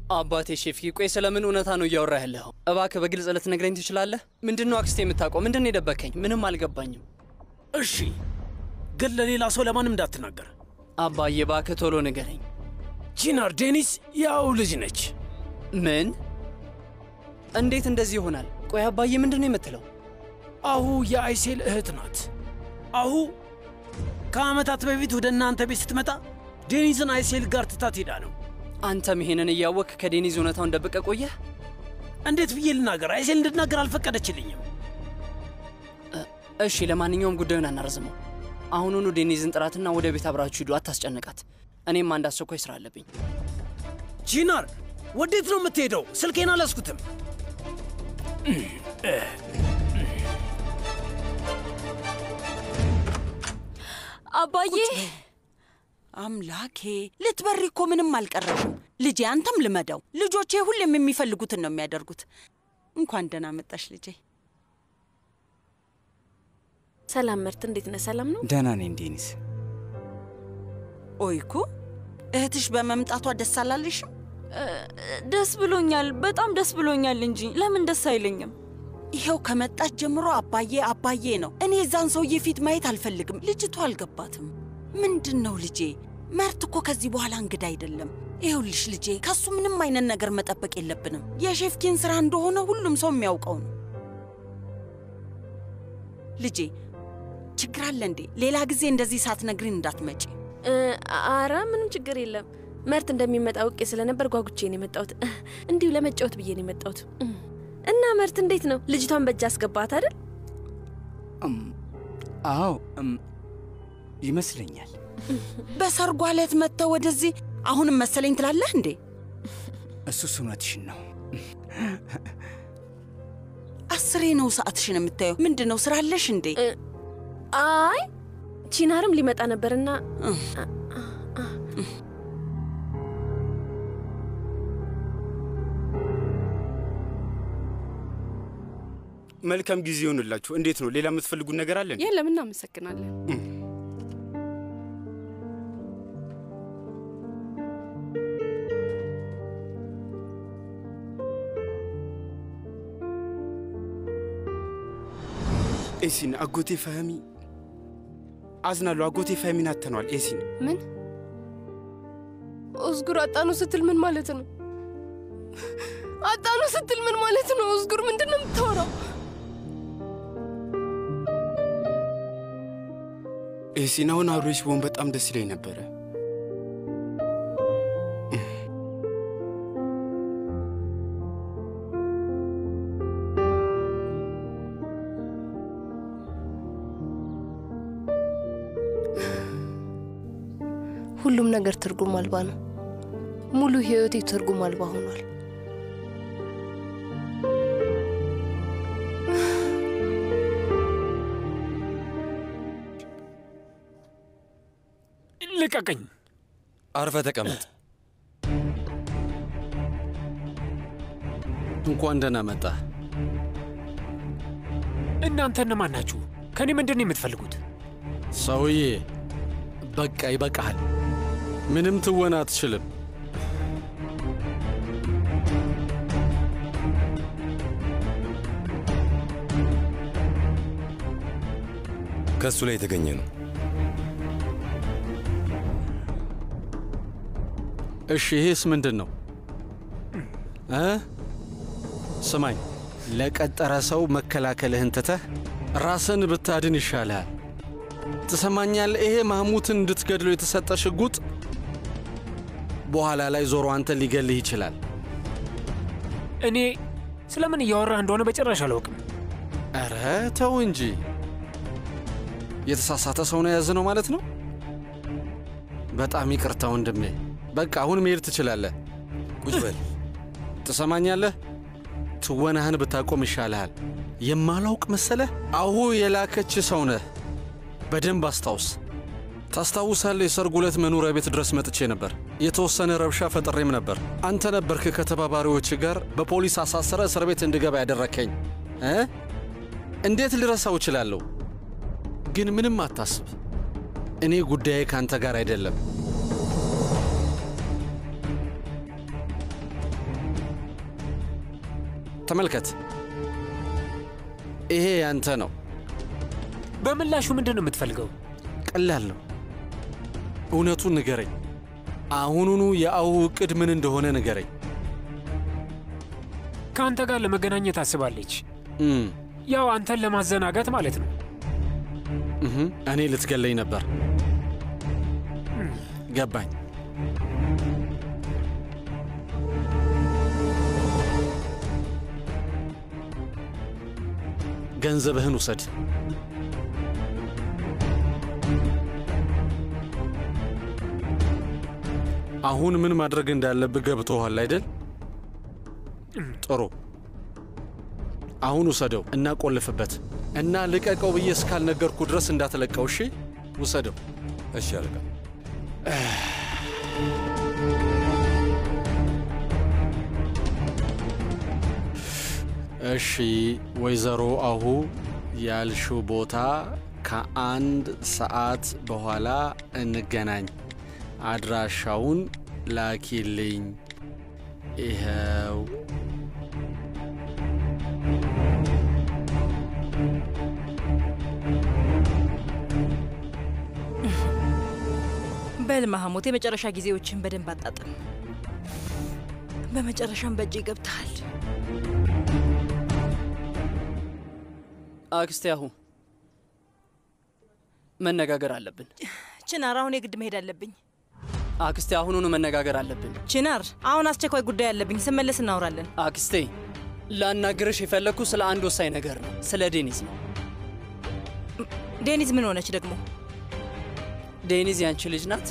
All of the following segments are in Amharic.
አባቴ ሼፍኪ ቆይ ስለምን እውነታ ነው እያወራህ ያለኸው? እባክህ በግልጽ ልትነግረኝ ትችላለህ? ምንድነው አክስቴ የምታውቀው? ምንድነው የደበከኝ? ምንም አልገባኝም። እሺ ግን ለሌላ ሰው ለማንም እንዳትናገር። አባዬ እባክህ ቶሎ ንገረኝ። ቺናር ዴኒስ ያው ልጅ ነች። ምን? እንዴት እንደዚህ ይሆናል? ቆይ አባዬ ምንድነው የምትለው? አሁ የአይሴል እህት ናት። አሁ ከዓመታት በፊት ወደ እናንተ ቤት ስትመጣ ዴኒዝን አይሴል ጋር ትታት ሄዳ ነው። አንተም ይሄንን እያወቅህ ከዴኒዝ እውነታውን ደብቀህ ቆየህ? እንዴት ብዬ ልናገር? አይሴል እንድናገር አልፈቀደችልኝም። እሺ ለማንኛውም ጉዳዩን አናርዝመው። አሁኑኑ ዴኒዝን ጥራትና ወደ ቤት አብራችሁ ሂዱ፣ አታስጨንቃት። እኔም አንድ አስቸኳይ ስራ አለብኝ። ቺናር ወዴት ነው የምትሄደው? ስልኬን አላስኩትም። አባዬ አምላኬ ልትበሪ እኮ ምንም አልቀረሽም ልጄ። አንተም ልመደው። ልጆቼ ሁሌም የሚፈልጉትን ነው የሚያደርጉት። እንኳን ደህና መጣሽ ልጄ። ሰላም ምርት፣ እንዴት ነህ? ሰላም ነው? ደህና ነኝ ዴኒስ። ኦይኩ እህትሽ በመምጣቷ ደስ አላለሽም? ደስ ብሎኛል፣ በጣም ደስ ብሎኛል እንጂ ለምን ደስ አይለኝም? ይሄው ከመጣች ጀምሮ አባዬ አባዬ ነው። እኔ እዛን ሰውዬ ፊት ማየት አልፈልግም። ልጅቷ አልገባትም። ምንድነው ልጄ? መርት እኮ ከዚህ በኋላ እንግዳ አይደለም። ይኸውልሽ ልጄ ከሱ ምንም አይነት ነገር መጠበቅ የለብንም። የሼፍኪን ስራ እንደሆነ ሁሉም ሰው የሚያውቀው ነው። ልጄ ችግር አለ እንዴ? ሌላ ጊዜ እንደዚህ ሳትነግሪን እንዳትመጪ። አረ ምንም ችግር የለም። መርት እንደሚመጣ አውቄ ስለነበር ጓጉቼ ነው የመጣሁት። እንዲሁ ለመጫወት ብዬ ነው የመጣሁት። እና መርት እንዴት ነው? ልጅቷን በእጅ አስገባት አይደል? አዎ ይመስለኛል። በሰርጓ ዕለት መጥተው ወደዚህ አሁንም መሰለኝ ትላለህ እንዴ? እሱስ እውነትሽን ነው። አስሬ ነው ሰዓትሽን የምታየው። ምንድነው ስራ አለሽ እንዴ? አይ ቺናርም ሊመጣ ነበርና መልካም ጊዜ ይሁንላችሁ። እንዴት ነው? ሌላ የምትፈልጉት ነገር አለ? የለም፣ እናመሰግናለን። ኤሲን አጎቴ ፈህሚ አዝናለሁ። አጎቴ ፈህሚን አጥተነዋል። ኤሲን ምን? ኡዝጉር አጣኑ ስትል ምን ማለት ነው? አጣኑ ስትል ምን ማለት ነው? ኡዝጉር ምንድን ነው የምታወራው? ኤሲን አሁን አብሬሽ ብሆን በጣም ደስ ይለኝ ነበረ። ሁሉም ነገር ትርጉም አልባ ነው። ሙሉ ህይወቴ ትርጉም አልባ ሆኗል። ልቀቀኝ። አርፈ ተቀመጥ። እንኳን ደህና መጣ። እናንተ እነማን ናችሁ? ከኔ ምንድን ነው የምትፈልጉት? ሰውዬ በቃ ይበቃሃል። ምንም ትወና አትችልም። ከሱ ላይ የተገኘ ነው። እሺ ይሄስ ምንድን ነው? ስማኝ፣ ለቀጠረ ሰው መከላከልህን ትተህ ራስን ብታድን ይሻልሃል። ትሰማኛለህ? ይሄ ማህሙትን እንድትገድለው የተሰጠ ሽጉጥ በኋላ ላይ ዞሮ አንተ ሊገልህ ይችላል። እኔ ስለምን እያወራህ እንደሆነ በጭራሽ አላውቅም። ኧረ ተው እንጂ። የተሳሳተ ሰው ነው የያዝነው ማለት ነው? በጣም ይቅርታ ወንድሜ። በቃ አሁን መሄድ ትችላለህ። ቁጭ በል። ትሰማኛለህ? ትወናህን ብታቆም ይሻልሃል። የማላውቅ መሰለህ? አሁ የላከች ሰው ነህ። በደንብ አስታውስ። ታስታውሳለህ? የሰርጉ ዕለት መኖሪያ ቤት ድረስ መጥቼ ነበር። የተወሰነ ረብሻ ፈጥሬም ነበር። አንተ ነበርክ ከተባባሪዎች ጋር በፖሊስ አሳሰረ እስር ቤት እንድገባ ያደረከኝ። እንዴት ልረሳው እችላለሁ? ግን ምንም አታስብ። እኔ ጉዳዬ ካንተ ጋር አይደለም። ተመልከት፣ ይሄ ያንተ ነው። በምላሹ ምንድን ነው የምትፈልገው? ቀላል ነው። እውነቱን ንገረኝ። አሁኑኑ የአሁ ዕቅድ ምን እንደሆነ ንገረኝ። ከአንተ ጋር ለመገናኘት አስባለች። ያው አንተን ለማዘናጋት ማለት ነው። እኔ ልትገለኝ ነበር። ገባኝ። ገንዘብህን ውሰድ። አሁን ምን ማድረግ እንዳለብህ ገብቶሃል አይደል? ጥሩ። አሁን ውሰደው እና ቆልፍበት እና ልቀቀው ብዬ እስካልነገርኩ ድረስ እንዳትለቀው። እሺ? ውሰደው። እሺ አለቃ። እሺ ወይዘሮ አሁ ያልሽው ቦታ ከ1 ሰዓት በኋላ እንገናኝ። አድራሻውን ላኪልኝ። ይኸው። በል ማህሙት፣ የመጨረሻ ጊዜዎችን በደንብ አጣጥም። በመጨረሻም በእጅ ገብተሃል። አክስቴ አሁ መነጋገር አለብን። ችናር፣ አሁን የግድ መሄድ አለብኝ። አክስቴ አሁኑኑ መነጋገር አለብን። ችናር፣ አሁን አስቸኳይ ጉዳይ አለብኝ። ስመለስ እናወራለን። አክስቴ ላናግርሽ የፈለግኩ ስለ አንድ ወሳኝ ነገር ነው። ስለ ዴኒዝ ነው። ዴኒዝ ምን ሆነች ደግሞ? ዴኒዝ ያንቺ ልጅ ናት?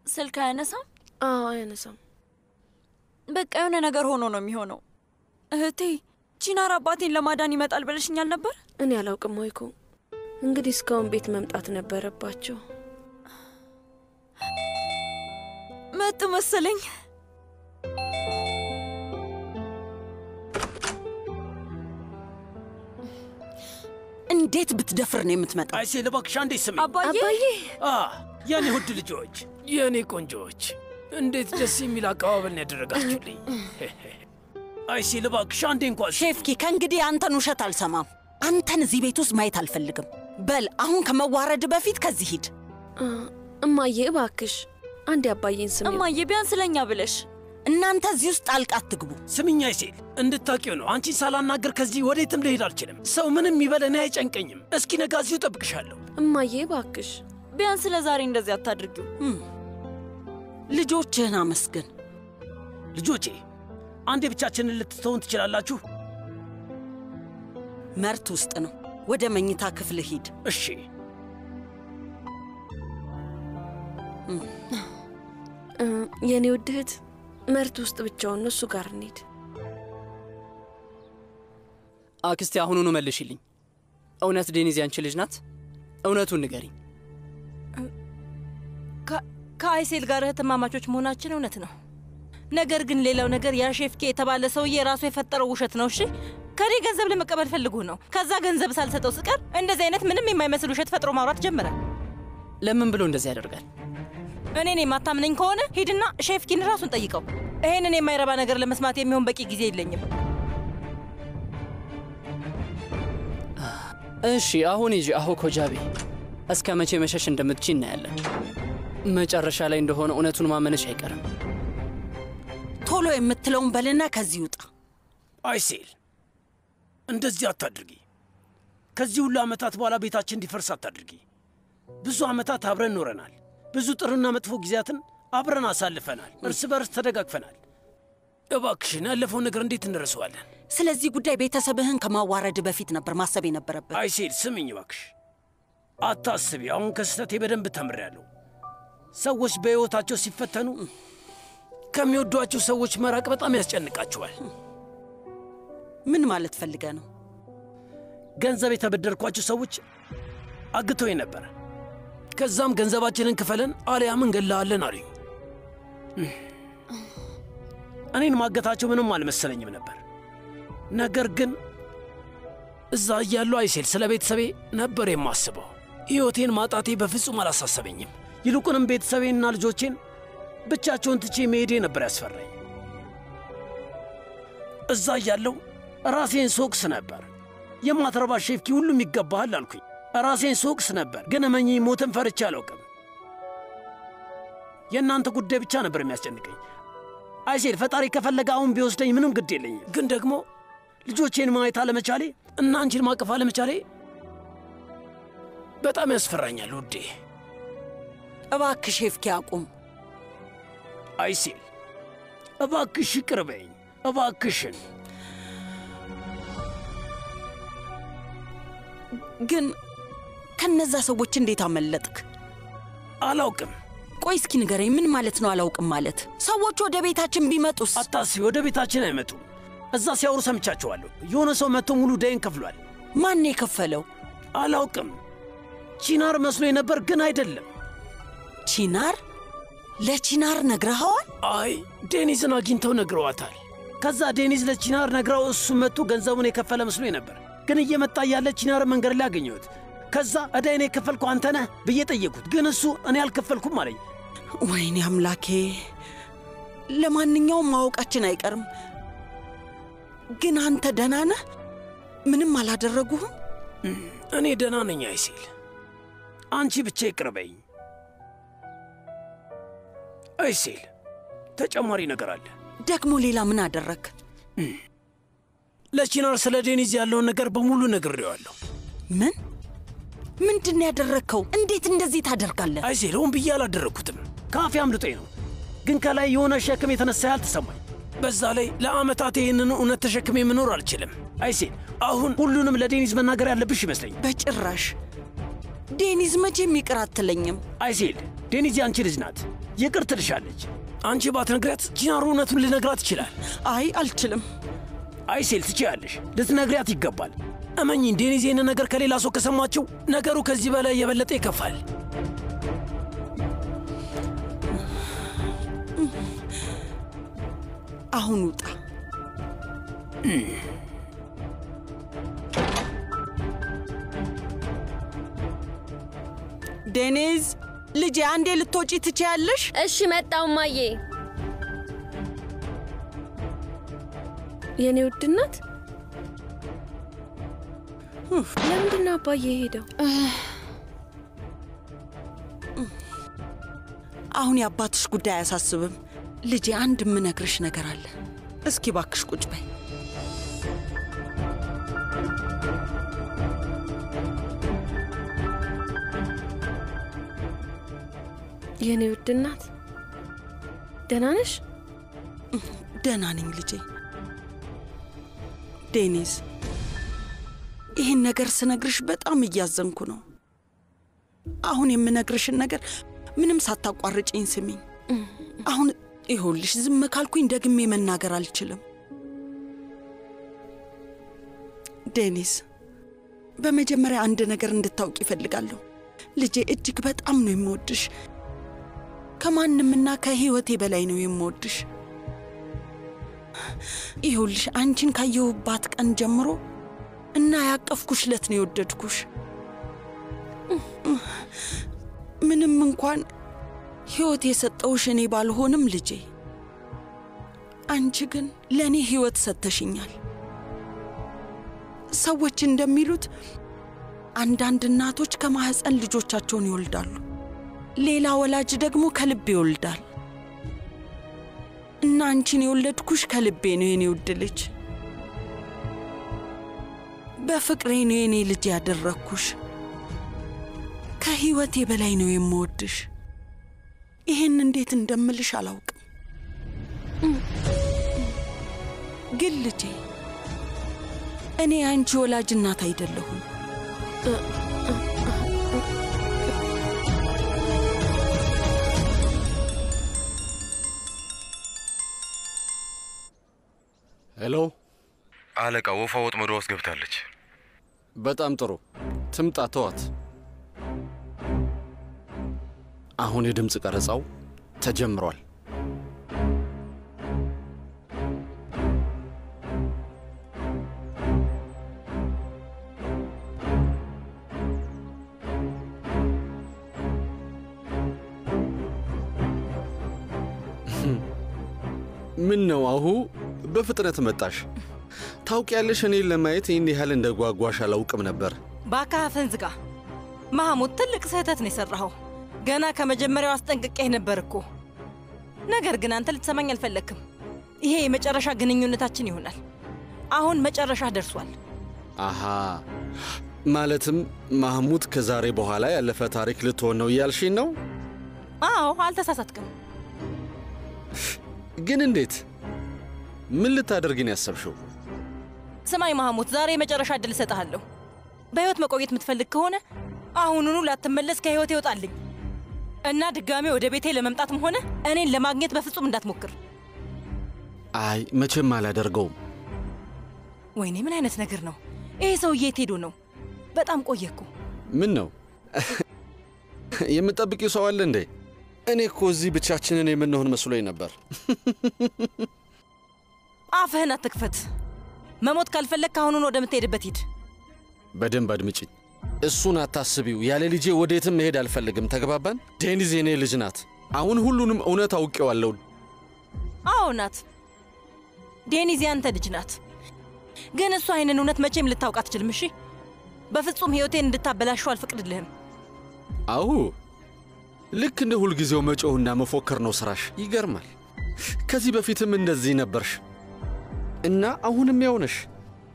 ስልክ አያነሳም? አዎ አያነሳም። በቃ የሆነ ነገር ሆኖ ነው የሚሆነው። እህቴ ቺናር አባቴን ለማዳን ይመጣል ብለሽኛል ነበር? እኔ አላውቅም ወይኮ። እንግዲህ እስካሁን ቤት መምጣት ነበረባቸው። መጡ መሰለኝ። እንዴት ብትደፍር ነው የምትመጣው? አይሴል እባክሽ አንዴ ስሚ። አባዬ የኔ ውድ ልጆች፣ የኔ ቆንጆዎች፣ እንዴት ደስ የሚል አቀባበል ነው ያደረጋችሁልኝ። አይሴል እባክሽ አንዴ እንኳን። ሼፍኪ፣ ከእንግዲህ አንተን ውሸት አልሰማም። አንተን እዚህ ቤት ውስጥ ማየት አልፈልግም። በል አሁን ከመዋረድ በፊት ከዚህ ሂድ። እማዬ እባክሽ አንዴ አባዬን ስሚ። እማዬ ቢያንስ ለኛ ብለሽ። እናንተ እዚህ ውስጥ ጣልቃ አትግቡ። ስሚኝ አይሴል፣ እንድታውቂው ነው። አንቺን ሳላናገር ከዚህ ወዴትም ልሄድ አልችልም። ሰው ምንም ይበል እኔ አይጨንቀኝም። እስኪ ነጋ እዚሁ እጠብቅሻለሁ። እማዬ እባክሽ ቢያንስ ለዛሬ እንደዚህ አታድርጊው። ልጆችህን አመስግን። ልጆቼ አንዴ ብቻችንን ልትተውን ትችላላችሁ? መርት ውስጥ ነው። ወደ መኝታ ክፍል ሂድ። እሺ። የኔ ውድ እህት መርት ውስጥ ብቻውን ነው። እሱ ጋር እንሂድ። አክስቴ አሁኑኑ መልሽልኝ። እውነት ዴኒዝ ያንቺ ልጅ ናት? እውነቱን ንገሪኝ። ከአይሴል ጋር እህትማማቾች መሆናችን እውነት ነው። ነገር ግን ሌላው ነገር ያ ሼፍኬ የተባለ ሰውዬ ራሱ የፈጠረው ውሸት ነው። እሺ፣ ከኔ ገንዘብ ለመቀበል ፈልጉ ነው። ከዛ ገንዘብ ሳልሰጠው ስቀር እንደዚህ አይነት ምንም የማይመስል ውሸት ፈጥሮ ማውራት ጀመረ። ለምን ብሎ እንደዚህ ያደርጋል? እኔን የማታምነኝ ከሆነ ሂድና ሼፍኪን ራሱን ጠይቀው። ይሄንን የማይረባ ነገር ለመስማት የሚሆን በቂ ጊዜ የለኝም። እሺ አሁን ሂጂ። አሁ ኮጃቤ፣ እስከ መቼ መሸሽ እንደምትች እናያለን። መጨረሻ ላይ እንደሆነ እውነቱን ማመነሽ አይቀርም። ቶሎ የምትለውን በልና ከዚህ ውጣ። አይሴል እንደዚህ አታድርጊ። ከዚህ ሁሉ ዓመታት በኋላ ቤታችን እንዲፈርስ አታድርጊ። ብዙ ዓመታት አብረን ኖረናል። ብዙ ጥሩና መጥፎ ጊዜያትን አብረን አሳልፈናል። እርስ በርስ ተደጋግፈናል። እባክሽን ያለፈውን ነገር እንዴት እንረሳዋለን? ስለዚህ ጉዳይ ቤተሰብህን ከማዋረድ በፊት ነበር ማሰብ የነበረበት። አይሴል ስምኝ እባክሽ፣ አታስቢ። አሁን ከስህተቴ በደንብ ተምሬያለሁ። ሰዎች በሕይወታቸው ሲፈተኑ ከሚወዷቸው ሰዎች መራቅ በጣም ያስጨንቃቸዋል። ምን ማለት ፈልገ ነው? ገንዘብ የተበደርኳቸው ሰዎች አግተውኝ ነበር። ከዛም ገንዘባችንን ክፈለን አልያም እንገላለን አሉኝ። እኔን ማገታቸው ምንም አልመሰለኝም ነበር። ነገር ግን እዛ እያለሁ አይሴል ስለ ቤተሰቤ ነበር የማስበው። ሕይወቴን ማጣቴ በፍጹም አላሳሰበኝም። ይልቁንም ቤተሰቤንና ልጆቼን ብቻቸውን ትቼ መሄዴ ነበር ያስፈራኝ። እዛ እያለሁ ራሴን ሶቅስ ነበር። የማትረባ ሼፍኪ ሁሉም ይገባሃል አልኩኝ። ራሴን ሶቅስ ነበር። ግን እመኚኝ ሞትን ፈርቼ አላውቅም። የእናንተ ጉዳይ ብቻ ነበር የሚያስጨንቀኝ። አይሴል ፈጣሪ ከፈለገ አሁን ቢወስደኝ ምንም ግድ የለኝም። ግን ደግሞ ልጆቼን ማየት አለመቻሌ እና አንቺን ማቀፍ አለመቻሌ በጣም ያስፈራኛል ውዴ። እባክሽ ሼፍኪ አቁም። አይሴል እባክሽ ይቅር በይኝ እባክሽን። ግን ከነዛ ሰዎች እንዴት አመለጥክ? አላውቅም። ቆይ እስኪ ንገረኝ፣ ምን ማለት ነው አላውቅም ማለት? ሰዎች ወደ ቤታችን ቢመጡስ? አታስቢ፣ ወደ ቤታችን አይመጡም። እዛ ሲያወሩ ሰምቻቸዋለሁ። የሆነ ሰው መጥቶ ሙሉ ዳይን ከፍሏል። ማን የከፈለው? አላውቅም። ቺናር መስሎኝ ነበር፣ ግን አይደለም። ቺናር? ለቺናር ነግረኸዋል? አይ ዴኒዝን አግኝተው ነግረዋታል። ከዛ ዴኒዝ ለቺናር ነግራው እሱ መጥቶ ገንዘቡን የከፈለ መስሎኝ ነበር። ግን እየመጣ ያለ ቺናር መንገድ ላይ አገኘሁት። ከዛ እዳይን የከፈልከው አንተ ነህ ብዬ ጠየቁት። ግን እሱ እኔ አልከፈልኩም አለኝ። ወይኔ አምላኬ። ለማንኛውም ማወቃችን አይቀርም። ግን አንተ ደህና ነህ? ምንም አላደረጉህም? እኔ ደህና ነኝ አይሴል። አንቺ ብቻ ይቅር በይኝ። አይሴል ተጨማሪ ነገር አለ። ደግሞ ሌላ ምን አደረግ? ለቺናር ስለ ዴኒዝ ያለውን ነገር በሙሉ ነግሬዋለሁ። ምን? ምንድን ያደረግከው? እንዴት እንደዚህ ታደርጋለህ? አይሴል ሆን ብዬ አላደረግኩትም። ካፌ አምልጦኝ ነው። ግን ከላይ የሆነ ሸክም የተነሳ ያህል ተሰማኝ። በዛ ላይ ለዓመታት ይህንን እውነት ተሸክሜ መኖር አልችልም። አይሴል አሁን ሁሉንም ለዴኒዝ መናገር ያለብሽ ይመስለኝ። በጭራሽ። ዴኒዝ መቼም ይቅር አትለኝም። አይሴል ዴኒዝ ያንቺ ልጅ ናት። ይቅር ትልሻለች። አንቺ ባትነግሪያት ቺናር እውነቱን ሊነግራት ይችላል። አይ አልችልም። አይሴል ትችያለሽ። ልትነግሪያት ይገባል። እመኚኝ፣ ዴኒዝ ይህንን ነገር ከሌላ ሰው ከሰማችው ነገሩ ከዚህ በላይ የበለጠ ይከፋል። አሁን ውጣ። ዴኒዝ ልጄ፣ አንዴ ልትወጪ ትችያለሽ? እሺ መጣው ማዬ። የኔ ውድ እናት፣ ለምንድን ነው አባዬ ሄደው? አሁን የአባትሽ ጉዳይ አያሳስብም ልጄ። አንድ የምነግርሽ ነገር አለ። እስኪ ባክሽ ቁጭ በይ። የኔ ውድ እናት፣ ደህና ነሽ? ደህና ነኝ ልጄ። ዴኒዝ፣ ይህን ነገር ስነግርሽ በጣም እያዘንኩ ነው። አሁን የምነግርሽን ነገር ምንም ሳታቋርጭኝ ስሚኝ። አሁን ይኸውልሽ፣ ዝም ካልኩኝ ደግሜ መናገር አልችልም። ዴኒዝ፣ በመጀመሪያ አንድ ነገር እንድታውቂ ይፈልጋለሁ ልጄ። እጅግ በጣም ነው የምወድሽ። ከማንምና ከህይወቴ በላይ ነው የምወድሽ። ይኸውልሽ፣ አንቺን ካየሁባት ቀን ጀምሮ እና ያቀፍኩሽ ለት ነው የወደድኩሽ። ምንም እንኳን ህይወት የሰጠውሽ እኔ ባልሆንም ልጄ፣ አንቺ ግን ለእኔ ህይወት ሰጥተሽኛል። ሰዎች እንደሚሉት አንዳንድ እናቶች ከማህፀን ልጆቻቸውን ይወልዳሉ፣ ሌላ ወላጅ ደግሞ ከልብ ይወልዳል። እና አንቺን የወለድኩሽ ከልቤ ነው የኔ ውድ ልጅ። በፍቅሬ ነው የኔ ልጅ ያደረግኩሽ። ከህይወቴ በላይ ነው የምወድሽ። ይህን እንዴት እንደምልሽ አላውቅም። ግን ልጄ፣ እኔ አንቺ ወላጅ እናት አይደለሁም። ሄሎ አለቃ፣ ወፏ ወጥመዷ ውስጥ ገብታለች። በጣም ጥሩ፣ ትምጣ፣ ተዋት። አሁን የድምፅ ቀረጻው ተጀምሯል። ምን ነው አሁ በፍጥነት መጣሽ? ታውቂያለሽ እኔን ለማየት ይህን ያህል እንደ ጓጓሽ አላውቅም ነበር። ባካፍን ዝጋ ማህሙድ፣ ትልቅ ስህተት ነው የሰራኸው። ገና ከመጀመሪያው አስጠንቅቄህ ነበር እኮ። ነገር ግን አንተ ልትሰማኝ አልፈለክም። ይሄ የመጨረሻ ግንኙነታችን ይሆናል። አሁን መጨረሻ ደርሷል። አሃ ማለትም ማህሙድ ከዛሬ በኋላ ያለፈ ታሪክ ልትሆን ነው እያልሽኝ ነው? አዎ አልተሳሳትክም። ግን እንዴት? ምን ልታደርግን ያሰብሽው? ስማኝ ማህሙድ፣ ዛሬ የመጨረሻ እድል እሰጥሃለሁ። በህይወት መቆየት የምትፈልግ ከሆነ አሁኑኑ ላትመለስ ከህይወት ይወጣልኝ እና ድጋሜ ወደ ቤቴ ለመምጣትም ሆነ እኔን ለማግኘት በፍጹም እንዳትሞክር። አይ መቼም አላደርገውም። ወይኔ ምን አይነት ነገር ነው ይሄ? ሰውዬ የት ሄዶ ነው? በጣም ቆየ እኮ። ምን ነው የምጠብቂው ሰው አለ እንዴ? እኔ እኮ እዚህ ብቻችንን የምንሆን መስሎኝ ነበር። አፍህን አትክፈት። መሞት ካልፈለግ አሁኑን ወደምትሄድበት ሂድ። በደንብ አድምጪኝ። እሱን አታስቢው። ያለ ልጄ ወዴትም መሄድ አልፈልግም። ተግባባን? ዴኒዝ የኔ ልጅ ናት። አሁን ሁሉንም እውነት አውቄዋለሁ። አዎ ናት። ዴኒዝ ያንተ ልጅ ናት። ግን እሷ ይህንን እውነት መቼም ልታውቅ አትችልም። እሺ? በፍጹም ህይወቴን እንድታበላሸው አልፈቅድልህም። አዎ ልክ እንደ ሁልጊዜው መጮህና መፎከር ነው ስራሽ። ይገርማል። ከዚህ በፊትም እንደዚህ ነበርሽ እና አሁንም ያው ነሽ።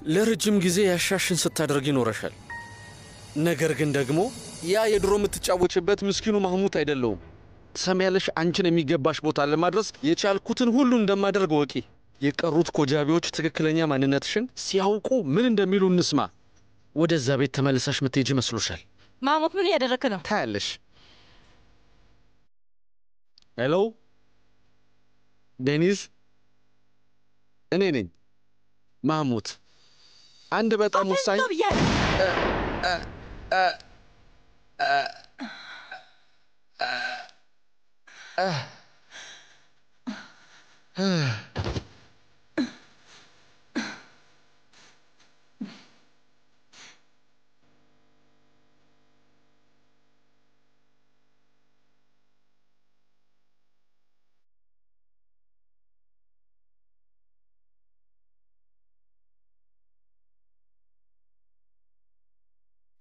ለረጅም ጊዜ ያሻሽን ስታደርግ ይኖረሻል። ነገር ግን ደግሞ ያ የድሮ የምትጫወችበት ምስኪኑ ማህሙድ አይደለሁም። ትሰሚያለሽ? አንቺን የሚገባሽ ቦታ ለማድረስ የቻልኩትን ሁሉ እንደማደርግ ወቂ። የቀሩት ኮጃቢዎች ትክክለኛ ማንነትሽን ሲያውቁ ምን እንደሚሉ እንስማ። ወደዛ ቤት ተመልሰሽ ምትሄጂ መስሎሻል? ማህሙድ ምን እያደረክ ነው? ታያለሽ። ሄሎ ዴኒዝ፣ እኔ ነኝ ማህሙድ። አንድ በጣም ወሳኝ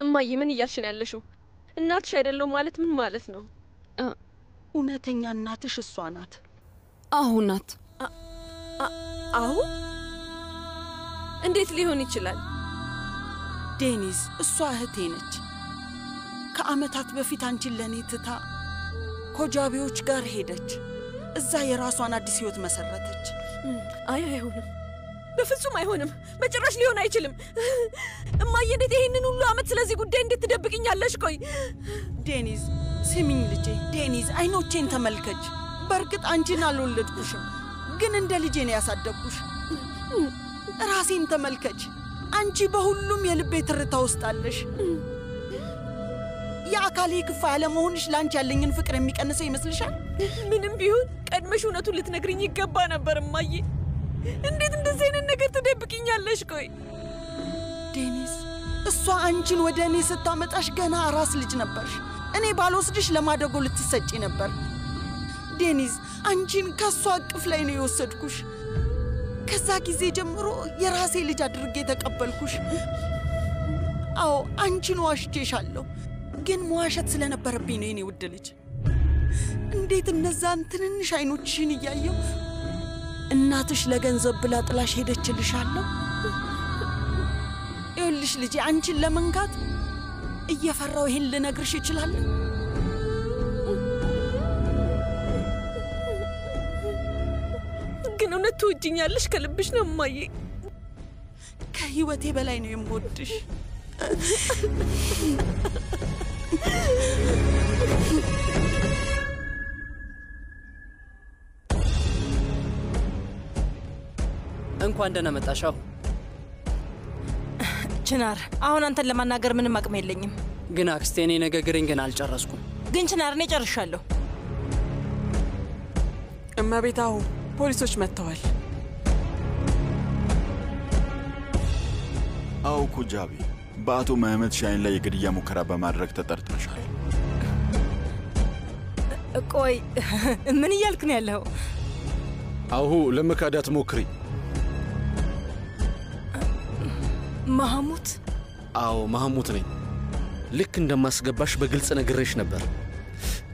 እማዬ ምን እያልሽ ነው ያለሽው? እናትሽ አይደለም ማለት ምን ማለት ነው? እውነተኛ እናትሽ እሷ ናት። አሁ ናት። አሁ? እንዴት ሊሆን ይችላል? ዴኒዝ እሷ እህቴ ነች። ከዓመታት በፊት አንቺን ለእኔ ትታ ኮጃቢዎች ጋር ሄደች። እዛ የራሷን አዲስ ህይወት መሰረተች። አይ አይሆንም፣ በፍጹም አይሆንም። በጭራሽ ሊሆን አይችልም። እማዬ እንዴት ይሄንን ሁሉ ዓመት ስለዚህ ጉዳይ እንዴት ትደብቅኛለሽ? ቆይ ዴኒዝ ስሚኝ ልጄ፣ ዴኒዝ አይኖቼን ተመልከች። በእርግጥ አንቺን አልወለድኩሽም፣ ግን እንደ ልጄ ነው ያሳደግኩሽ። ራሴን ተመልከች። አንቺ በሁሉም የልቤ ትርታ ውስጥ አለሽ። የአካሌ ክፋይ አለመሆንሽ ለአንቺ ያለኝን ፍቅር የሚቀንሰው ይመስልሻል? ምንም ቢሆን ቀድመሽ እውነቱን ልትነግሪኝ ይገባ ነበር እማዬ። እንዴት እንደዚህ አይነት ነገር ትደብቅኛለሽ? ቆይ ዴኒዝ እሷ አንቺን ወደ እኔ ስታመጣሽ ገና አራስ ልጅ ነበርሽ። እኔ ባልወስድሽ ለማደጎ ልትሰጪ ነበር። ዴኒዝ አንቺን ከሷ እቅፍ ላይ ነው የወሰድኩሽ። ከዛ ጊዜ ጀምሮ የራሴ ልጅ አድርጌ ተቀበልኩሽ። አዎ አንቺን ዋሽቼሻለሁ፣ ግን መዋሸት ስለነበረብኝ ነው የኔ ውድ ልጅ። እንዴት እነዛን ትንንሽ አይኖችሽን እያየው እናትሽ ለገንዘብ ብላ ጥላሽ ሄደችልሻለሁ። ይኸውልሽ ልጄ፣ አንቺን ለመንካት እየፈራው ይሄን ልነግርሽ እችላለሁ። ግን እውነት ትወጂኛለሽ? ከልብሽ ነው እማዬ? ከህይወቴ በላይ ነው የምወድሽ። እንኳን ደህና መጣሽ። ችናር፣ አሁን አንተን ለማናገር ምንም አቅም የለኝም። ግን አክስቴ፣ እኔ ንግግሬን ገና አልጨረስኩም። ግን ችናር፣ እኔ ጨርሻለሁ። እመቤት፣ አሁ ፖሊሶች መጥተዋል። አዎ ኮጃቢ፣ በአቶ መህመድ ሻይን ላይ የግድያ ሙከራ በማድረግ ተጠርጥረሻል። ቆይ ምን እያልክ ነው ያለው? አሁ ለመካዳት ሞክሪ። ማህሙት? አዎ ማህሙት ነኝ። ልክ እንደማስገባሽ በግልጽ ነግሬሽ ነበር።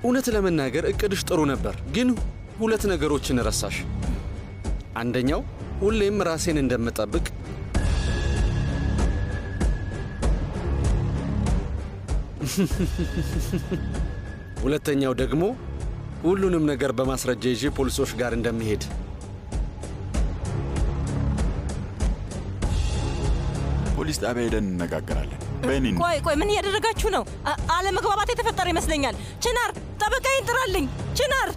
እውነት ለመናገር እቅድሽ ጥሩ ነበር፣ ግን ሁለት ነገሮችን ረሳሽ። አንደኛው ሁሌም ራሴን እንደምጠብቅ፣ ሁለተኛው ደግሞ ሁሉንም ነገር በማስረጃ ይዤ ፖሊሶች ጋር እንደምሄድ። ፖሊስ ጣቢያ ሄደን እንነጋገራለን። በእኔን ቆይ ምን እያደረጋችሁ ነው? አለመግባባት የተፈጠረ ይመስለኛል። ችናር ጠበቃዬን ጥራልኝ። ችናር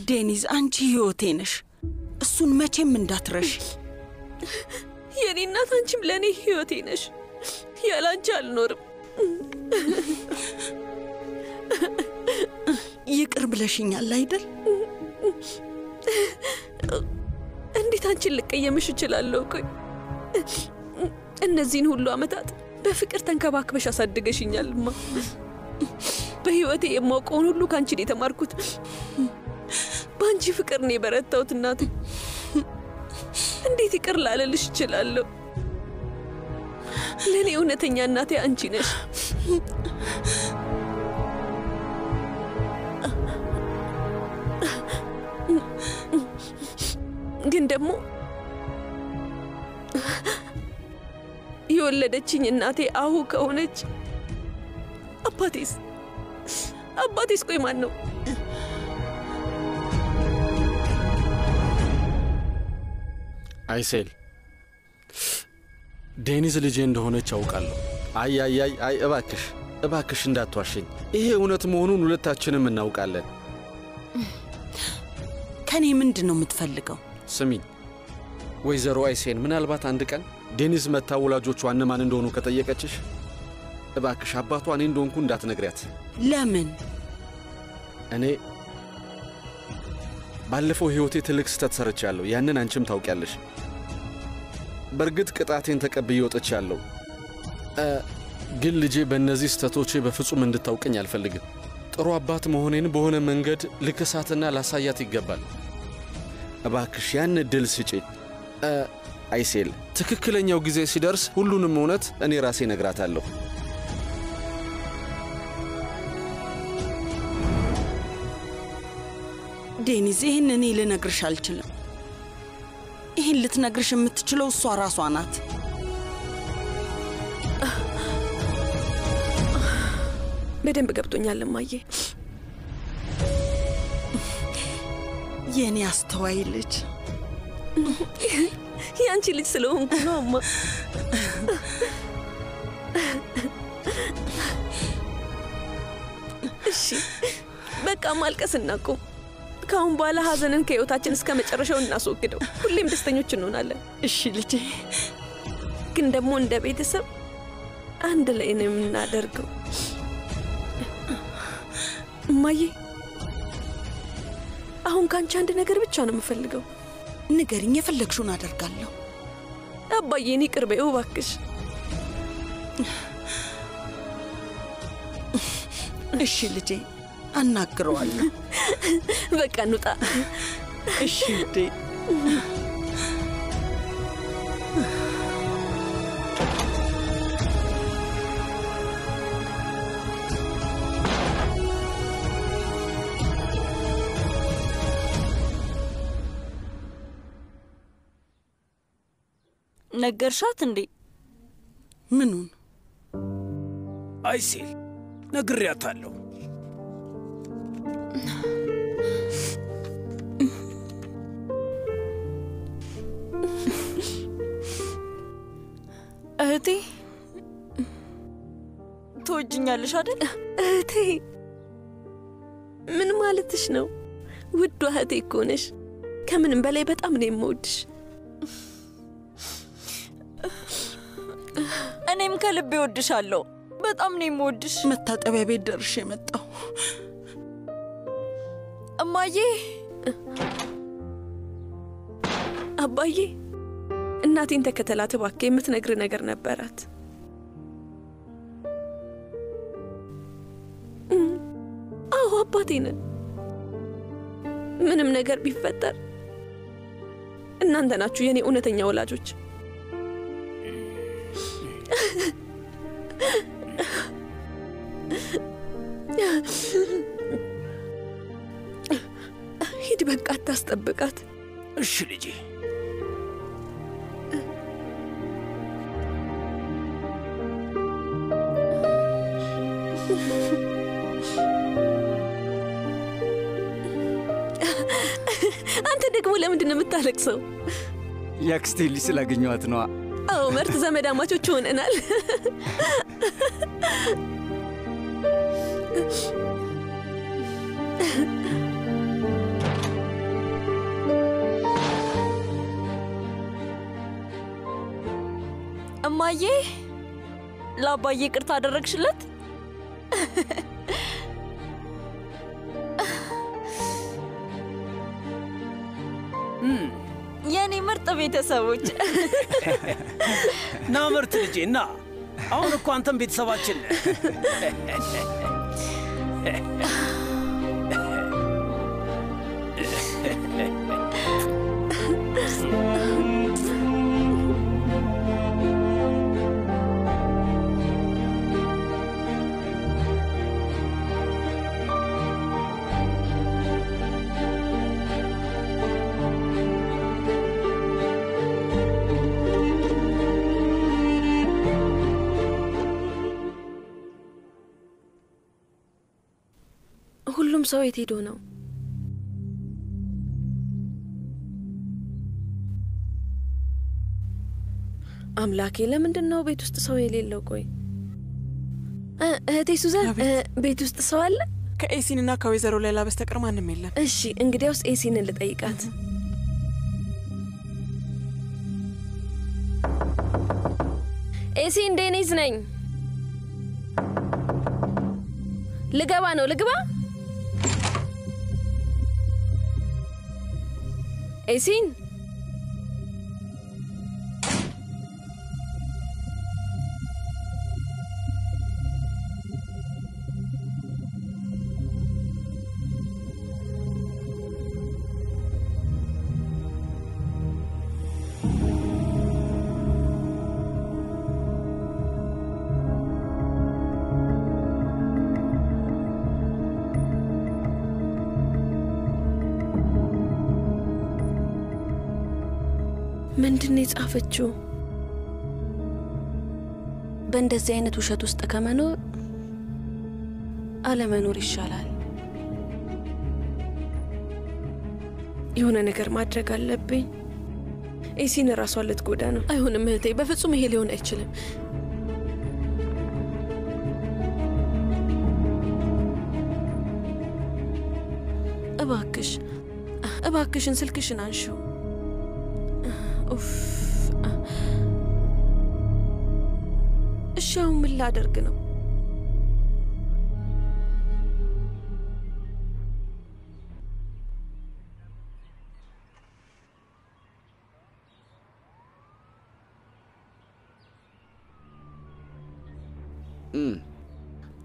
ዴኒዝ፣ አንቺ ህይወቴ ነሽ። እሱን መቼም እንዳትረሽ። የኔ እናት፣ አንቺም ለኔ ህይወቴ ነሽ። ያላንቺ አልኖርም። ይቅር ብለሽኛል አይደል? እንዴት አንቺን ልቀየምሽ እችላለሁ? ቆይ እነዚህን ሁሉ ዓመታት በፍቅር ተንከባክበሽ አሳድገሽኛልማ። በህይወቴ የማውቀውን ሁሉ ካንቺ ነው የተማርኩት። በአንቺ ፍቅር ነው የበረታሁት እናቴ። እንዴት ይቅር ላለልሽ እችላለሁ? ለኔ እውነተኛ እናቴ አንቺ ነሽ። ግን ደግሞ የወለደችኝ እናቴ አሁ ከሆነች አባቴስ ቆይ ማን ነው? አይሴል ዴኒዝ ልጄ እንደሆነች አውቃለሁ። አይ እባክሽ እንዳትዋሽኝ። ይሄ እውነት መሆኑን ሁለታችንም እናውቃለን። ከኔ ምንድን ነው የምትፈልገው? ስሚኝ ወይዘሮ አይሴል፣ ምናልባት አንድ ቀን ዴኒዝ መታ ወላጆቿ እነማን እንደሆኑ ከጠየቀችሽ እባክሽ አባቷ እኔ እንደሆንኩ እንዳትነግሪያት። ለምን? እኔ ባለፈው ሕይወቴ ትልቅ ስህተት ሰርቻለሁ። ያንን አንቺም ታውቂያለሽ። በእርግጥ ቅጣቴን ተቀብዬ ወጥቻለሁ። ግን ልጄ በእነዚህ ስህተቶቼ በፍጹም እንድታውቅኝ አልፈልግም። ጥሩ አባት መሆኔን በሆነ መንገድ ልክሳትና ላሳያት ይገባል። እባክሽ ያን ዕድል ስጪኝ። አይሴል፣ ትክክለኛው ጊዜ ሲደርስ ሁሉንም እውነት እኔ ራሴ ነግራታለሁ። ዴኒዝ፣ ይህን እኔ ልነግርሽ አልችልም። ይህን ልትነግርሽ የምትችለው እሷ ራሷ ናት። በደንብ ገብቶኛል እማዬ። የኔ አስተዋይ ልጅ። ያንቺ ልጅ ስለሆንኩ ነው እማ። እሺ በቃ ማልቀስ እናቁም። ካሁን በኋላ ሀዘንን ከህይወታችን እስከ መጨረሻው እናስወግደው። ሁሌም ደስተኞች እንሆናለን። እሺ ልጄ። ግን ደግሞ እንደ ቤተሰብ አንድ ላይ ነው የምናደርገው። እማዬ፣ አሁን ካንቺ አንድ ነገር ብቻ ነው የምፈልገው። ንገሪኝ፣ የፈለግሽውን አደርጋለሁ። አባዬን ይቅር በይው እባክሽ። እሺ ልጄ፣ አናግረዋለሁ። በቃ እንውጣ። እሺ ልጄ። ነገርሻት እንዴ? ምኑን? አይሴል፣ ነግሬያታለሁ። እህቴ፣ ትወጂኛለሽ አይደል? እህቴ ምን ማለትሽ ነው? ውዷ እህቴ እኮ ነሽ። ከምንም በላይ በጣም ነው የምወድሽ። እኔም ከልቤ እወድሻለሁ። በጣም ነው የምወድሽ። መታጠቢያ ቤት ደርሼ መጣሁ። እማዬ። አባዬ፣ እናቴን ተከተላት እባክህ። የምትነግር ነገር ነበራት። አባቴ ነን። ምንም ነገር ቢፈጠር እናንተ ናችሁ የኔ እውነተኛ ወላጆች። ሂድ በቃ አታስጠብቃት። እሺ ልጄ። አንተ ደግሞ ለምንድን ነው የምታለቅሰው? የአክስቴ ልጅ ስላገኘኋት ነዋ። አዎ መርት ዘመዳማቾች ሆነናል። እማዬ ለአባዬ ይቅርታ አደረግሽለት? የኔ ምርጥ ቤተሰቦች ና ምርጥ ልጄ ና። አሁን እኮ አንተም ቤተሰባችን ሁሉም ሰው የት ሄዶ ነው? አምላኬ ለምንድን ነው ቤት ውስጥ ሰው የሌለው? ቆይ እህቴ ሱዛን ቤት ውስጥ ሰው አለ? ከኤሲንና ከወይዘሮ ሌላ በስተቀር ማንም የለም። እሺ እንግዲያውስ ኤሲንን ልጠይቃት። ኤሲ እንዴኔዝ ነኝ። ልገባ ነው። ልግባ? ኤሲን ምንድን ነው የጻፈችው? በእንደዚህ አይነት ውሸት ውስጥ ከመኖር አለመኖር ይሻላል። የሆነ ነገር ማድረግ አለብኝ። ኤሲን ራሷን ልትጎዳ ነው። አይሆንም እህቴ፣ በፍጹም ይሄ ሊሆን አይችልም። እባክሽን ስልክሽን አንሺው። እሺ አሁን ምን ላደርግ ነው?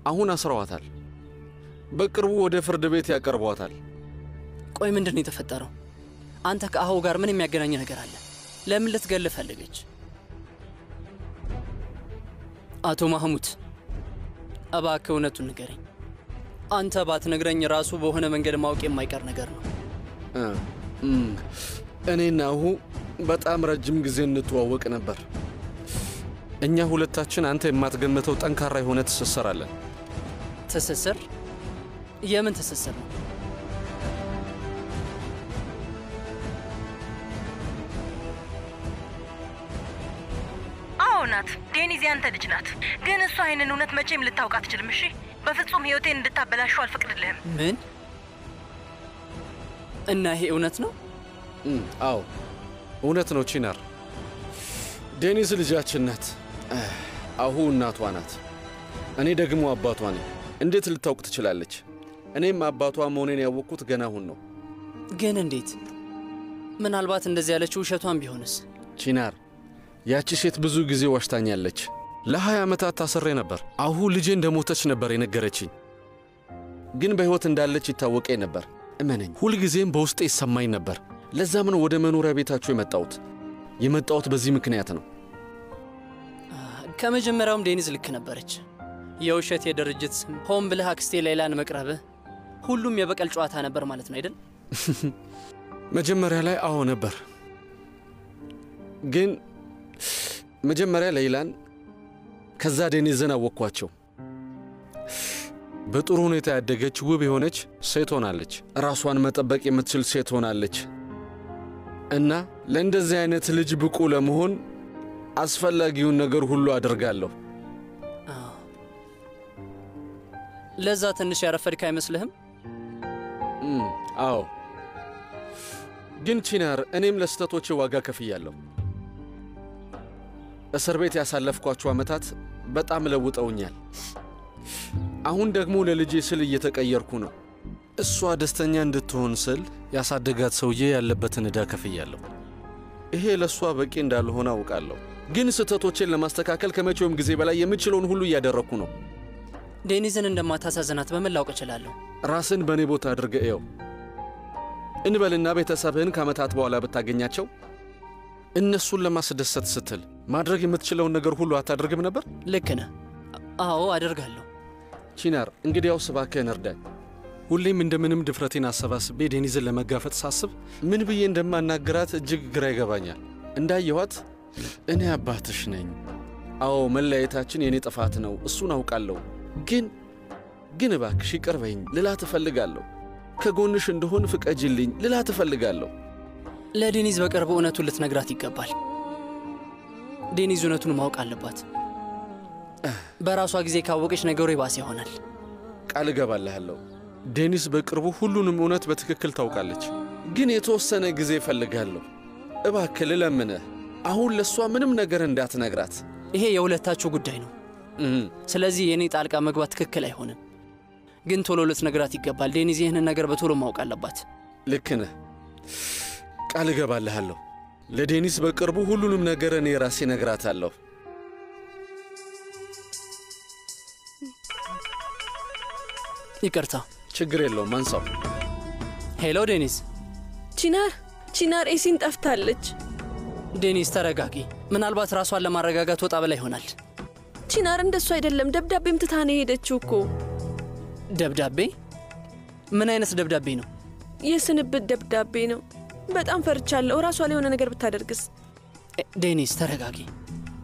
አሁን አስረዋታል። በቅርቡ ወደ ፍርድ ቤት ያቀርቧታል። ቆይ ምንድን ነው የተፈጠረው? አንተ ከአሁ ጋር ምን የሚያገናኝ ነገር አለ? ለምን ልትገል ፈለገች? አቶ ማህሙድ እባክህ እውነቱን ንገረኝ። አንተ ባትነግረኝ ራሱ በሆነ መንገድ ማወቅ የማይቀር ነገር ነው። እኔና አሁ በጣም ረጅም ጊዜ እንተዋወቅ ነበር። እኛ ሁለታችን አንተ የማትገምተው ጠንካራ የሆነ ትስስር አለን። ትስስር? የምን ትስስር ነው? አዎ ናት። ዴኒዝ ያንተ ልጅ ናት። ግን እሷ ይህንን እውነት መቼም ልታውቅ አትችልም። እሺ በፍጹም ህይወቴን እንድታበላሸው አልፈቅድልህም። ምን? እና ይሄ እውነት ነው? አዎ እውነት ነው ቺናር። ዴኒዝ ልጃችን ናት። አሁ እናቷ ናት። እኔ ደግሞ አባቷ ነኝ። እንዴት ልታውቅ ትችላለች? እኔም አባቷ መሆኔን ያወቅኩት ገና አሁን ነው። ግን እንዴት? ምናልባት እንደዚህ ያለችው ውሸቷን ቢሆንስ? ቺናር፣ ያቺ ሴት ብዙ ጊዜ ዋሽታኛለች። ለ20 ዓመታት ታስሬ ነበር። አሁ ልጄ እንደሞተች ነበር የነገረችኝ። ግን በሕይወት እንዳለች ይታወቀኝ ነበር። እመነኝ፣ ሁልጊዜም በውስጤ ይሰማኝ ነበር። ለዛም ነው ወደ መኖሪያ ቤታችሁ የመጣሁት በዚህ ምክንያት ነው። ከመጀመሪያውም ዴኒዝ ልክ ነበረች። የውሸት የድርጅት ስም ሆን ብለህ አክስቴ ሌይላን መቅረብህ ሁሉም የበቀል ጨዋታ ነበር ማለት ነው አይደል? መጀመሪያ ላይ አዎ ነበር። ግን መጀመሪያ ሌይላን ከዛ ዴኒዝን አወቅኳቸው። በጥሩ ሁኔታ ያደገች ውብ የሆነች ሴት ሆናለች። ራሷን መጠበቅ የምትችል ሴት ሆናለች። እና ለእንደዚህ አይነት ልጅ ብቁ ለመሆን አስፈላጊውን ነገር ሁሉ አድርጋለሁ። ለዛ ትንሽ ያረፈድክ አይመስልህም? አዎ። ግን ቺናር፣ እኔም ለስተቶቼ ዋጋ ከፍያለሁ። እስር ቤት ያሳለፍኳቸው ዓመታት በጣም ለውጠውኛል። አሁን ደግሞ ለልጄ ስል እየተቀየርኩ ነው። እሷ ደስተኛ እንድትሆን ስል ያሳደጋት ሰውዬ ያለበትን ዕዳ ከፍያለሁ። ይሄ ለእሷ በቂ እንዳልሆነ አውቃለሁ። ግን ስህተቶቼን ለማስተካከል ከመቼውም ጊዜ በላይ የምችለውን ሁሉ እያደረግኩ ነው። ዴኒዝን እንደማታሳዝናት በምን ላውቅ እችላለሁ? ራስን በእኔ ቦታ አድርገህ እየው። እንበልና ቤተሰብህን ከዓመታት በኋላ ብታገኛቸው እነሱን ለማስደሰት ስትል ማድረግ የምትችለውን ነገር ሁሉ አታደርግም ነበር? ልክ ነህ። አዎ አደርጋለሁ። ቺናር፣ እንግዲያውስ እባክህን እርዳኝ። ሁሌም እንደምንም ድፍረቴን አሰባስቤ ዴኒዝን ለመጋፈጥ ሳስብ ምን ብዬ እንደማናገራት እጅግ ግራ ይገባኛል። እንዳየኋት እኔ አባትሽ ነኝ፣ አዎ መለያየታችን የእኔ ጥፋት ነው፣ እሱን አውቃለሁ። ግን እባክሽ ይቅር በይኝ ልላት እፈልጋለሁ። ከጎንሽ እንደሆን ፍቀጅልኝ ልላት እፈልጋለሁ። ለዴኒዝ በቅርቡ እውነቱን ልትነግራት ይገባል። ዴኒዝ እውነቱን ማወቅ አለባት። በራሷ ጊዜ ካወቀች ነገሩ ይባስ ይሆናል። ቃል እገባልሃለሁ። ዴኒዝ በቅርቡ ሁሉንም እውነት በትክክል ታውቃለች። ግን የተወሰነ ጊዜ እፈልጋለሁ። እባክህ ልለምንህ፣ አሁን ለእሷ ምንም ነገር እንዳትነግራት። ይሄ የሁለታችሁ ጉዳይ ነው። ስለዚህ የእኔ ጣልቃ መግባት ትክክል አይሆንም። ግን ቶሎ ልትነግራት ይገባል። ዴኒዝ ይህንን ነገር በቶሎ ማወቅ አለባት። ልክ ነህ። ቃል እገባልሃለሁ። ለዴኒዝ በቅርቡ ሁሉንም ነገር እኔ ራሴ እነግራታለሁ። ይቅርታ። ችግር የለውም፣ አንሳው። ሄሎ ዴኒዝ። ቺናር ኤሲን ጠፍታለች። ዴኒዝ ተረጋጊ። ምናልባት ራሷን ለማረጋጋት ወጣ ብላ ይሆናል። ቺናር እንደሱ አይደለም። ደብዳቤም ትታ ነው የሄደችው እኮ። ደብዳቤ? ምን አይነት ደብዳቤ ነው? የስንብት ደብዳቤ ነው። በጣም ፈርቻለሁ። ራሷ ላይ የሆነ ነገር ብታደርግስ? ዴኒዝ ተረጋጊ።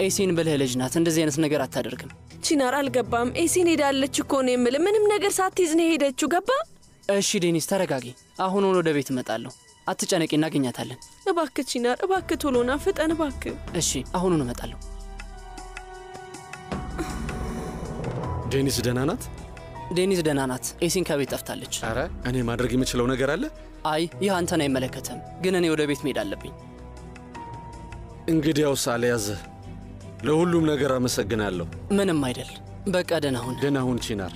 ኤሲን ብልህ ልጅ ናት። እንደዚህ አይነት ነገር አታደርግም። ቺናር አልገባም። ኤሲን ሄዳለች እኮ ነው የምልህ። ምንም ነገር ሳትይዝ ነው የሄደችው። ገባ? እሺ ዴኒዝ ተረጋጊ። አሁን ወደ ቤት እመጣለሁ። አትጨነቂ፣ እናገኛታለን። እባክህ ቺናር፣ እባክህ ቶሎና ፍጠን እባክህ። እሺ አሁኑን እመጣለሁ። ዴኒዝ ደህና ናት? ዴኒዝ ደህና ናት። ኤሲን ከቤት ጠፍታለች። ኧረ እኔ ማድረግ የምችለው ነገር አለ? አይ ይህ አንተን አይመለከትም፣ ግን እኔ ወደ ቤት መሄድ አለብኝ። እንግዲያውስ አልያዝህ። ለሁሉም ነገር አመሰግናለሁ። ምንም አይደል። በቃ ደህና ሁን። ደህና ሁን ቺናር።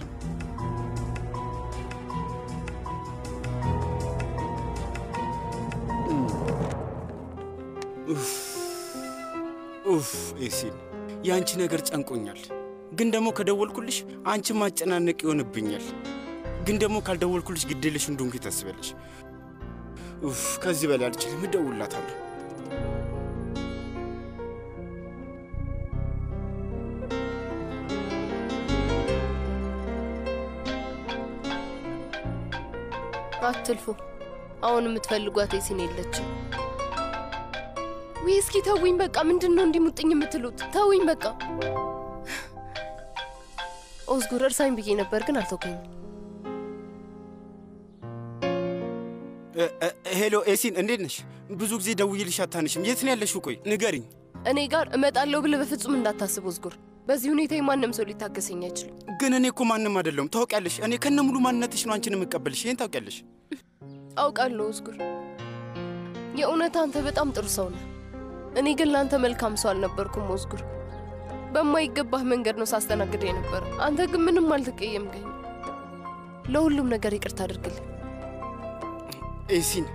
ኡፍ ኤሲን፣ የአንቺ ነገር ጨንቆኛል። ግን ደግሞ ከደወልኩልሽ አንቺ ማጨናነቅ ይሆንብኛል። ግን ደግሞ ካልደወልኩልሽ ግዴለሽ እንደሆንኩ ታስቢያለሽ። ኡፍ ከዚህ በላይ አልችልም። እደውልላታለሁ። አትልፉ። አሁን የምትፈልጓት ኤሲን የለችም። ወይ እስኪ ተውኝ በቃ። ምንድነው እንዲሙጥኝ የምትሉት? ተውኝ በቃ። ኦዝጉር እርሳኝ ብዬ ነበር ግን አልተውከኝም። ሄሎ ኤሲን፣ እንዴት ነሽ? ብዙ ጊዜ ደውዬልሽ አታነሽም። የት ነው ያለሽው? ቆይ ንገሪኝ። እኔ ጋር እመጣለሁ ብለህ በፍጹም እንዳታስብ ኦዝጉር። በዚህ ሁኔታ ማንም ሰው ሊታገሰኝ አይችልም። ግን እኔ እኮ ማንም አይደለሁም ታውቂያለሽ። እኔ ከነ ሙሉ ማንነትሽ ነው አንቺን የምቀበልሽ። ይሄን ታውቂያለሽ። አውቃለሁ ኦዝጉር። የእውነት አንተ በጣም ጥሩ ሰው ነህ። እኔ ግን ለአንተ መልካም ሰው አልነበርኩም ኦዝጉር። በማይገባህ መንገድ ነው ሳስተናግደ የነበረ። አንተ ግን ምንም አልተቀየምከኝ። ለሁሉም ነገር ይቅርታ አድርግልኝ። ኤሲን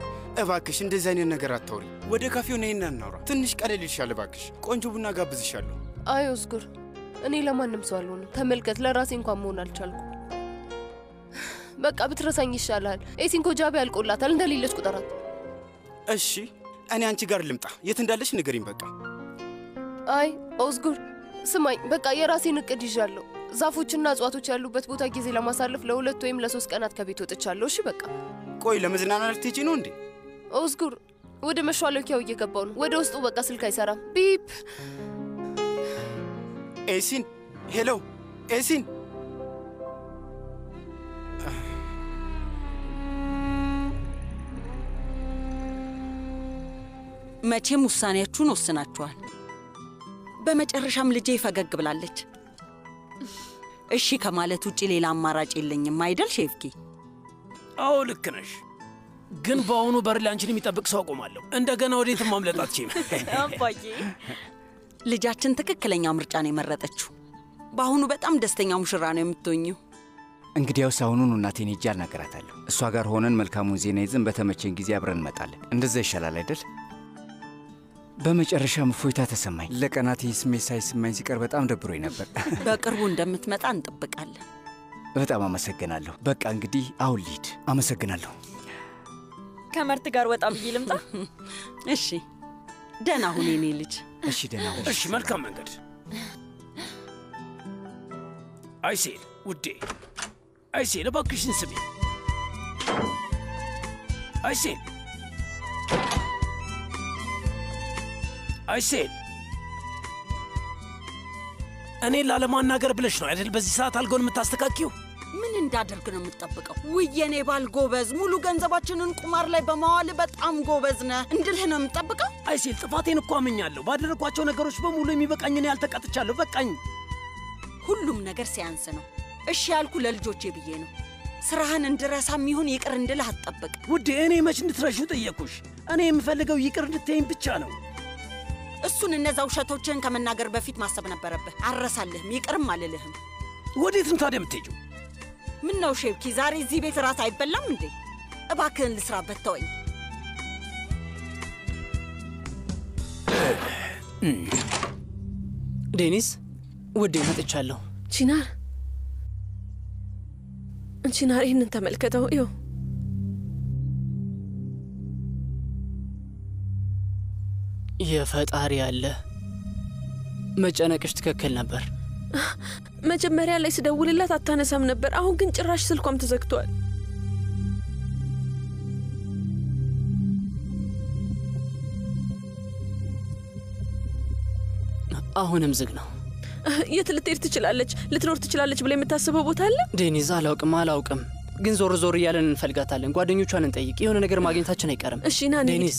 እባክሽ እንደዚህ አይነት ነገር አታውሪ። ወደ ካፌው ነይና እናውራ። ትንሽ ቀለል ይልሻል እባክሽ። ቆንጆ ቡና ጋብዝሻለሁ። አይ ኦዝጉር፣ እኔ ለማንም ሰው አልሆንም። ተመልከት፣ ለራሴ እንኳን መሆን አልቻልኩም። በቃ ብትረሳኝ ይሻላል። ኤሲን ኮጃቢ አልቆላታል፣ እንደሌለች ቁጠራት። እሺ እኔ አንቺ ጋር ልምጣ። የት እንዳለሽ ንገሪኝ በቃ። አይ ኦዝጉር ስማኝ፣ በቃ የራሴን እቅድ ይዣለሁ። ዛፎችና እጽዋቶች ያሉበት ቦታ ጊዜ ለማሳለፍ ለ2 ወይም ለ3 ቀናት ከቤት ወጥቻለሁ። እሺ በቃ። ቆይ ለመዝናናት ልትሄጂ ነው እንዴ? ኦዝጉር ወደ መሿለኪያው እየገባው ነው። ወደ ውስጡ በቃ ስልክ አይሰራም። ቢፕ። ኤሲን፣ ሄሎ ኤሲን። መቼም ውሳኔያችሁን ወስናችኋል። በመጨረሻም ልጄ ፈገግ ብላለች። እሺ ከማለት ውጪ ሌላ አማራጭ የለኝም አይደል ሼፍኪ? አዎ ልክ ነሽ። ግን በአሁኑ በር ላይ አንቺን የሚጠብቅ ሰው አቆማለሁ። እንደገና ወዴትም ማምለጥ አትችይም። አባዬ ልጃችን ትክክለኛ ምርጫ ነው የመረጠችው። በአሁኑ በጣም ደስተኛ ሙሽራ ነው የምትሆኚው። እንግዲያውስ አሁኑኑ እናቴን ሄጄ አናገራታለሁ። እሷ ጋር ሆነን መልካሙን ዜና ይዘን በተመቸን ጊዜ አብረን እንመጣለን። እንደዛ ይሻላል አይደል? በመጨረሻም እፎይታ ተሰማኝ። ለቀናት ይህ ስሜት ሳይሰማኝ ሲቀር በጣም ደብሮኝ ነበር። በቅርቡ እንደምትመጣ እንጠብቃለን። በጣም አመሰግናለሁ። በቃ እንግዲህ አሁን ልሂድ። አመሰግናለሁ። ከመርት ጋር ወጣ ብዬ ልምጣ? እሺ ደህና ሁን የኔ ልጅ። እሺ ደህና ሁን። እሺ መልካም መንገድ። አይሴል ውዴ፣ አይሴል እባክሽን ስሚ። አይሴል አይሴል፣ እኔን ላለማናገር ብለሽ ነው አይደል በዚህ ሰዓት አልጋውን የምታስተካኪው? ምን እንዳደርግ ነው የምትጠብቀው? ውይ የኔ ባል ጎበዝ፣ ሙሉ ገንዘባችንን ቁማር ላይ በማዋል በጣም ጎበዝ ነህ እንድልህ ነው የምትጠብቀው? አይሴል ጥፋቴን እኮ አምኛለሁ። ባደረኳቸው ነገሮች በሙሉ የሚበቃኝን ያልተቀጥቻለሁ። በቃኝ። ሁሉም ነገር ሲያንስ ነው። እሺ ያልኩ ለልጆቼ ብዬ ነው። ስራህን እንድረሳም ይሁን ይቅር እንድልህ አትጠብቅ ውዴ። እኔ መች እንድትረሺው ጠየቅኩሽ? እኔ የምፈልገው ይቅር እንድትይኝ ብቻ ነው። እሱን እነዛ ውሸቶችን ከመናገር በፊት ማሰብ ነበረብህ። አልረሳልህም፣ ይቅርም አልልህም። ወዴትም ታዲያ የምትሄጂው? ምን ነው ሼብኪ፣ ዛሬ እዚህ ቤት ራት አይበላም እንዴ? እባክህን ልስራበት፣ ተወኝ። ዴኒስ ውዴ፣ መጥቻለሁ። ቺናር ቺናር፣ ይህንን ተመልከተው። ይኸው የፈጣሪ ያለ መጨነቅሽ ትክክል ነበር። መጀመሪያ ላይ ስደውልላት አታነሳም ነበር። አሁን ግን ጭራሽ ስልኳም ተዘግቷል። አሁንም ዝግ ነው። የት ልትሄድ ትችላለች? ልትኖር ትችላለች ብላ የምታስበው ቦታ አለ? ዴኒዝ፣ አላውቅም፣ ግን ዞር ዞር እያለን እንፈልጋታለን። ጓደኞቿን እንጠይቅ። የሆነ ነገር ማግኘታችን አይቀርም። እሺ ና ዴኒዝ፣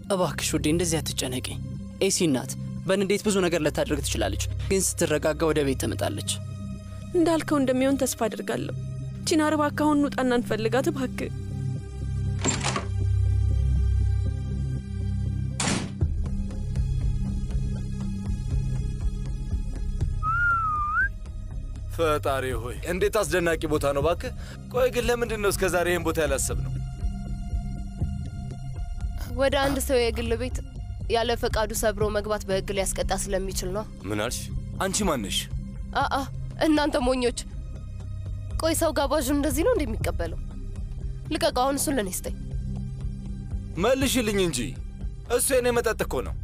እባክሽ ውዴ፣ እንደዚህ አትጨነቂ። ኤሲ ናት። በንዴት ብዙ ነገር ልታደርግ ትችላለች፣ ግን ስትረጋጋ ወደ ቤት ትመጣለች። እንዳልከው እንደሚሆን ተስፋ አድርጋለሁ። ቺናር፣ እባክህ አሁን እንውጣና እንፈልጋት እባክህ። ፈጣሪ ሆይ እንዴት አስደናቂ ቦታ ነው ባክህ። ቆይ ግን ለምንድን ነው እስከ ዛሬ ይህን ቦታ ያላሰብነው? ወደ አንድ ሰው የግል ቤት ያለ ፈቃዱ ሰብሮ መግባት በሕግ ሊያስቀጣ ስለሚችል ነው። ምን አልሽ? አንቺ ማነሽ? እናንተ ሞኞች! ቆይ ሰው ጋባዡ እንደዚህ ነው እንደሚቀበለው? ልቀቀው! አሁን እሱን ለኔ ስጠኝ። መልሽልኝ እንጂ እሱ የኔ መጠጥ እኮ ነው።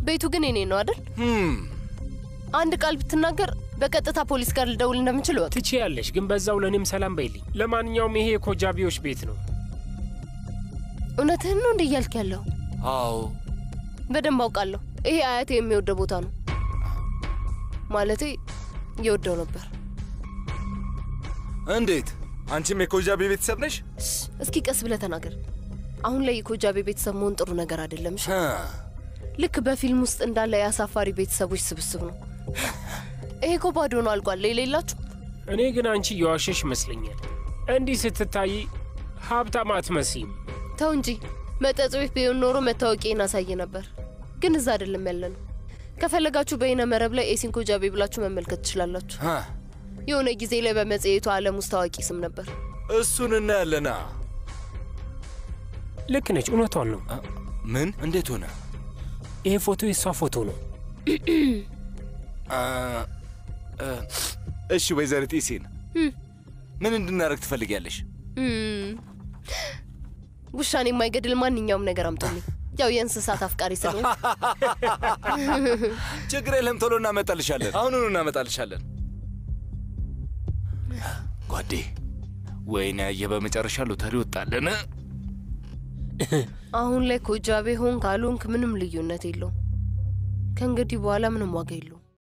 ቤቱ ግን የኔ ነው አይደል? አንድ ቃል ብትናገር በቀጥታ ፖሊስ ጋር ልደውል እንደምችል ወቅ ትችያለሽ፣ ግን በዛው ለኔም ሰላም በይልኝ። ለማንኛውም ይሄ የኮጃቢዎች ቤት ነው። እውነትህን ነው እንዴ እያልክ ያለው? አዎ በደንብ አውቃለሁ። ይሄ አያቴ የሚወደው ቦታ ነው። ማለቴ የወደው ነበር። እንዴት? አንቺም የኮጃቢ ቤተሰብ ነሽ? እስኪ ቀስ ብለህ ተናገር። አሁን ላይ የኮጃቢ ቤተሰብ መሆን ጥሩ ነገር አይደለም። እሺ፣ ልክ በፊልም ውስጥ እንዳለ የአሳፋሪ ቤተሰቦች ስብስብ ነው። ይሄ እኮ ባዶ ነው፣ አልቋል። ሌላ የላችሁ? እኔ ግን አንቺ እየዋሸሽ ይመስለኛል። እንዲህ ስትታይ ሀብታም አትመስይም። ተው እንጂ፣ መጠጥ ቤት ቢሆን ኖሮ መታወቂያን አሳየ ነበር። ግን እዛ አይደለም ያለ ነው። ከፈለጋችሁ በይነ መረብ ላይ ኤሲን ኮጃቢ ብላችሁ መመልከት ትችላላችሁ። የሆነ ጊዜ ላይ በመጽሔቱ ዓለም ውስጥ ታዋቂ ስም ነበር። እሱን እናያለና። ልክ ነች፣ እውነቷን ነው። ምን? እንዴት ሆነ? ይሄ ፎቶ የሷ ፎቶ ነው። እሺ ወይዘሪት ኢሲን፣ ምን እንድናረግ ትፈልጊያለሽ? ውሻን የማይገድል ማንኛውም ነገር አምጡልኝ። ያው የእንስሳት አፍቃሪ ስለሆነ ችግር የለም፣ ቶሎ እናመጣልሻለን። አሁኑኑ እናመጣልሻለን። ጓዴ ወይኔ አየህ፣ በመጨረሻ ሎተሪ ወጣለን። አሁን ላይ ኮጃቤ ሆንክ አልሆንክ ምንም ልዩነት የለውም። ከእንግዲህ በኋላ ምንም ዋጋ የለውም።